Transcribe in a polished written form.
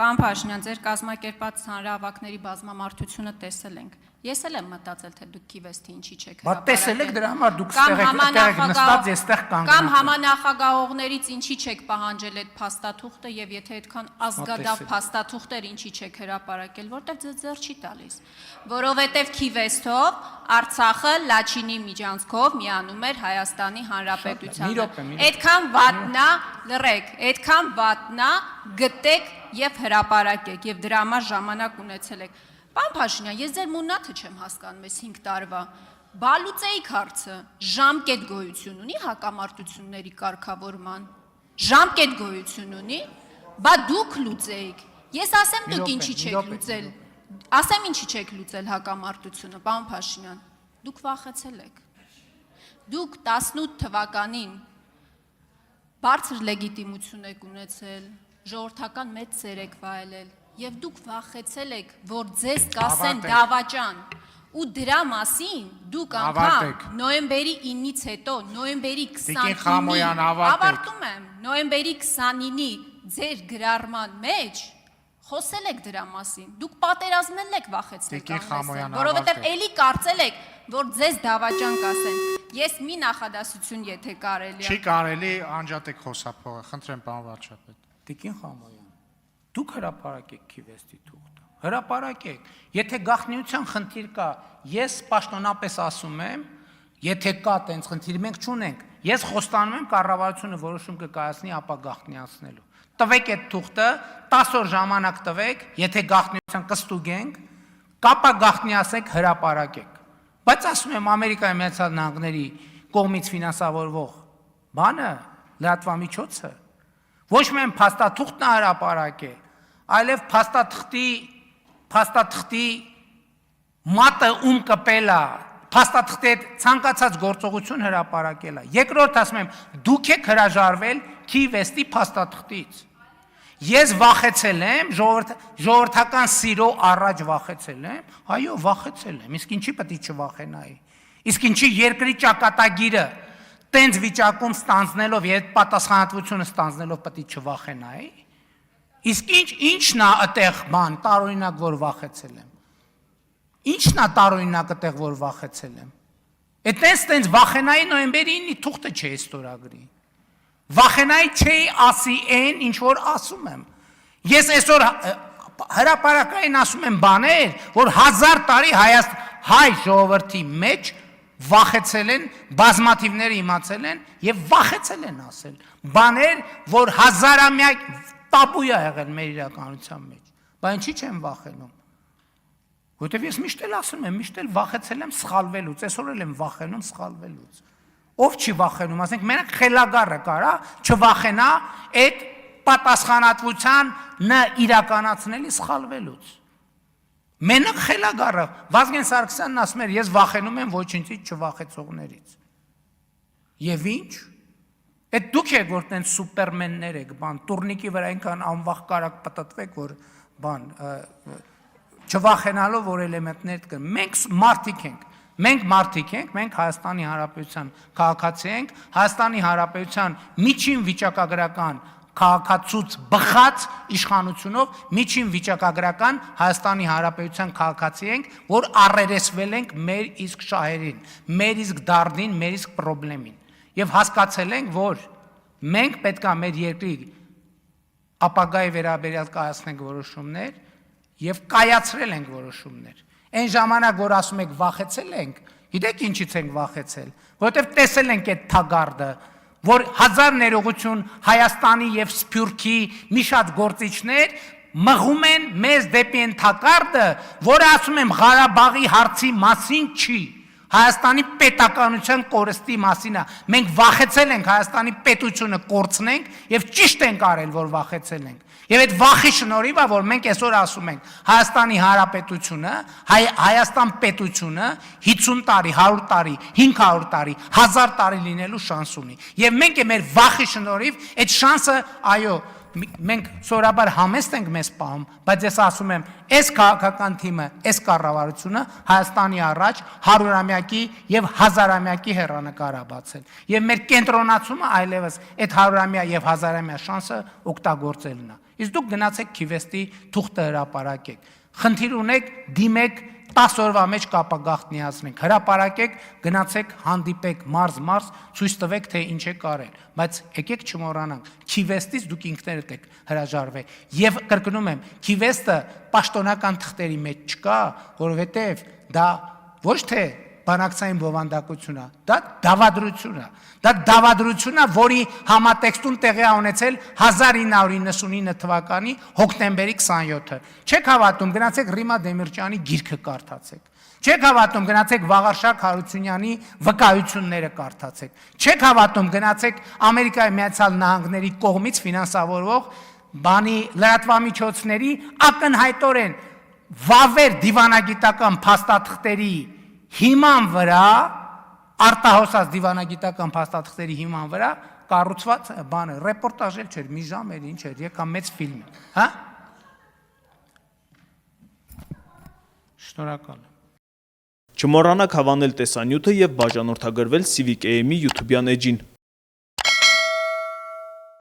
Պարոն Փաշինյան, ձեր կազմակերպած հանրահավաքների բազմամարդությունը տեսել ենք։ Ես էլ եմ մտածել, թե դուք Քիվեստի ինչի չեք հրապարակել։ Բա տեսել եք դրա համար դուք ստեղ նստած էստեղ կանգնած։ Կամ համանախագահողներից ինչի չեք պահանջել այդ փաստաթուղթը եւ եթե այդքան ազգադավ փաստաթուղթեր ինչի չեք հրապարակել, որտեվ ձեզ ձեռ չի տալիս։ Որովհետեւ Քիվեստով Արցախը Լաչինի միջանցքով միանում էր Հայաստանի Հանրապետությանը։ Այդքան վատնա, լռեք, այդքան վատնա գտեք եւ հրապարակեք եւ դրա համար ժամանակ ունեցել եք։ Պարոն Փաշինյան, ես ձեր մուննաթը չեմ հասկանում այս 5 տարվա։ Բալուծեիք հարցը ժամկետ գոյություն ունի հակամարտությունների կարգավորման։ Ժամկետ գոյություն ունի, բա դուք լուծեիք։ Ես ասեմ դուք ինչի չեք լուծել։ Ասեմ ինչի չեք լուծել հակամարտությունը, պարոն Փաշինյան։ Դուք վախեցել եք։ Դուք 18 թվականին բարձր լեգիտիմություն եք ունեցել, ժողովրդական մեծ սեր եք վայելել եւ դուք վախեցել եք, որ ձեզ կասեն դավաճան ու դրա մասին դուք անգամ նոյեմբերի 9-ից հետո, նոյեմբերի 29-ին ավարտում եմ, նոյեմբերի 29-ի ձեր գրառման մեջ խոսել եք դրա մասին, դուք պատերազմել եք վախեցնել կանոնեսը, որովհետև էլի կարծել եք, որ ձեզ դավաճան կասեն, ես մի նախադասություն եթե կարելի է։ Չի կարելի, անջատեք խոսափողը, խնդրեմ պարոն վարչապետ։ Տիկին Խամոյան, դուք հրապարակեք Քիվեստի թուղթը, հրապարակեք, եթե գաղտնիության խնդիր կա, ես պաշտոնապես ասում եմ, եթե կա տենց խնդիր, մենք չունենք, ես խոստանում եմ կառավարությունը որոշում կկայացնի ապա գաղտնիացնելու։ Տվեք այդ թուղթը, 10 օր ժամանակ տվեք, եթե գաղտնիության կստուգենք, կապա գաղտնիացեք, հրապարակեք։ Բայց ասում եմ Ամերիկայի Միացյալ Նահանգների կողմից ֆինանսավորվող բանը, լրատվամիջոցը, ոչ միայն փաստաթուղթն հրապարակ է, այլև փաստաթղթի մատը կպելա, փաստաթղթի հետ ցանկացած գործողություն հրապարակելա։ Երկրորդ ասում եմ, դուք եք հրաժարվել Քիվեստի փաստաթղթից։ Ես վախեցել եմ, ժողովրդական սիրո առաջ վախեցել եմ, այո, վախեցել եմ, իսկ ինչի պետք է չվախենայի։ Իսկ ինչի երկրի ճակատագիրը տենց վիճակում ստանձնելով եւ պատասխանատվությունը ստանձնելով պետք է չվախենայի։ Իսկ ինչն է այդտեղ բան տարօրինակ որ վախեցել եմ։ Ինչն է տարօրինակ այդտեղ որ վախեցել եմ։ Այդտենց վախենայի նոյեմբերի 9-ի թուղթը չէ ստորագրի։ Վախենայի չէի ասի այն, ինչ որ ասում եմ։ Ես այսօր հրապարակային ասում եմ բաներ, որ 1000 տարի հայ ժողովրդի մեջ վախեցել են, բազմաթիվները իմացել են եւ վախեցել են ասել։ Բաներ, որ հազարամյա տաբու է եղել մեր իրականության մեջ։ Բայց ինչի՞ չեմ վախենում։ Որտեւ ես միշտ էլ ասում եմ, միշտ էլ վախեցել եմ սխալվելուց, այսօր էլ եմ վախենում սխալվելուց։ Ով չի վախենում, ասենք մենակ խելագարը կարա չվախենա այդ պատասխանատվության իրականացնելի սխալվելուց։ Մենակ խելագարը Վազգեն Սարգսյանն ասում էր, ես վախենում եմ ոչինչից չվախեցողներից։ Եվ ինչ։ Այդ դուք եք որ տենց սուպերմեններ եք, բան, տուրնիկի վրա այնքան անվախ կարակ պատտվեք, որ բան չվախենալով որ էլեմենտներ կան։ Մենք մարդիկ ենք։ Մենք մարդիկ ենք, մենք Հայաստանի Հանրապետության քաղաքացի ենք, Հայաստանի Հանրապետության միջին վիճակագրական քաղաքացուց բխած իշխանությունով միջին վիճակագրական Հայաստանի Հանրապետության քաղաքացի ենք, որ առերեսվել ենք մեր իսկ շահերին, մեր իսկ դարդին, մեր իսկ խնդրին։ Եվ հասկացել ենք, որ մենք պետք է մեր երկրի ապագայի վերաբերյալ կայացնենք որոշումներ եւ կայացրել ենք որոշումներ։ Այն ժամանակ, որ ասում եք վախեցել ենք, գիտեք ինչից ենք վախեցել, որովհետև տեսել ենք այդ թագարդը, որ 1000 ներողություն Հայաստանի եւ Սփյուռքի մի շատ գործիչներ մղում են մեզ դեպի այն թագարդը, որը ասում եմ Ղարաբաղի հարցի մասին չի, Հայաստանի պետականության կորստի մասին է։ Մենք վախեցել ենք Հայաստանի պետությունը կորցնենք եւ ճիշտ ենք արել, որ վախեցել ենք։ Եվ այդ վախի շնորհիվ է, որ մենք այսօր ասում ենք Հայաստանի Հանրապետությունը, Հայաստան պետությունը 50 տարի, 100 տարի, 500 տարի, 1000 տարի լինելու շանս ունի։ Եվ մենք մեր վախի շնորհիվ այդ շանսը, այո, մենք սովորաբար համեստ ենք մեզ պահում, բայց ես ասում եմ, այս քաղաքական թիմը, այս կառավարությունը Հայաստանի առաջ 100-ամյակի եւ 1000-ամյակի հեռանկար է բացել։ Եվ մեր կենտրոնացումը այլևս այդ 100-ամյա եւ 1000-ամյա շանսը օգտագործելն է։ Իսկ դուք գնացեք Քիվեստի թուղթը հրապարակեք։ Խնդիր ունեք, դիմեք 10 օրվա մեջ կապագաղտնիացնենք, հրապարակեք, գնացեք, հանդիպեք մարզ, ցույց տվեք, թե ինչ է կարել, բայց եկեք չմոռանանք, Քիվեստից դուք ինքներդ եք հրաժարվել, եւ կրկնում եմ, Քիվեստը պաշտոնական թղթերի մեջ չկա, որովհետեւ դա ոչ թե բանակցային բովանդակություն է, դա դավադրություն է, որի համատեքստում տեղի է ունեցել 1999 թվականի հոկտեմբերի 27-ը։ Չեք հավատում, գնացեք Ռիմա Դեմիրճյանի գիրքը կարդացեք։ Չեք հավատում, գնացեք Վաղարշակ Հարությունյանի վկայությունները կարդացեք։ Չեք հավատում, գնացեք Ամերիկայի Միացյալ Նահանգների կողմից ֆինանսավորվող լրատվամիջոցների ակնհայտորեն վավեր դիվանագիտական փաստաթղթերի հիման վրա, արտահոսած դիվանագիտական փաստաթղթերի հիման վրա կառուցված բանը, ռեպորտաժ էլ չէր, մի ժամ էր, ինչ էր, եկա մեծ ֆիլմ, հա? Շնորհակալ եմ։ Չմոռանաք հավանել տեսանյութը եւ բաժանորդագրվել Civic AM-ի YouTube-յան էջին։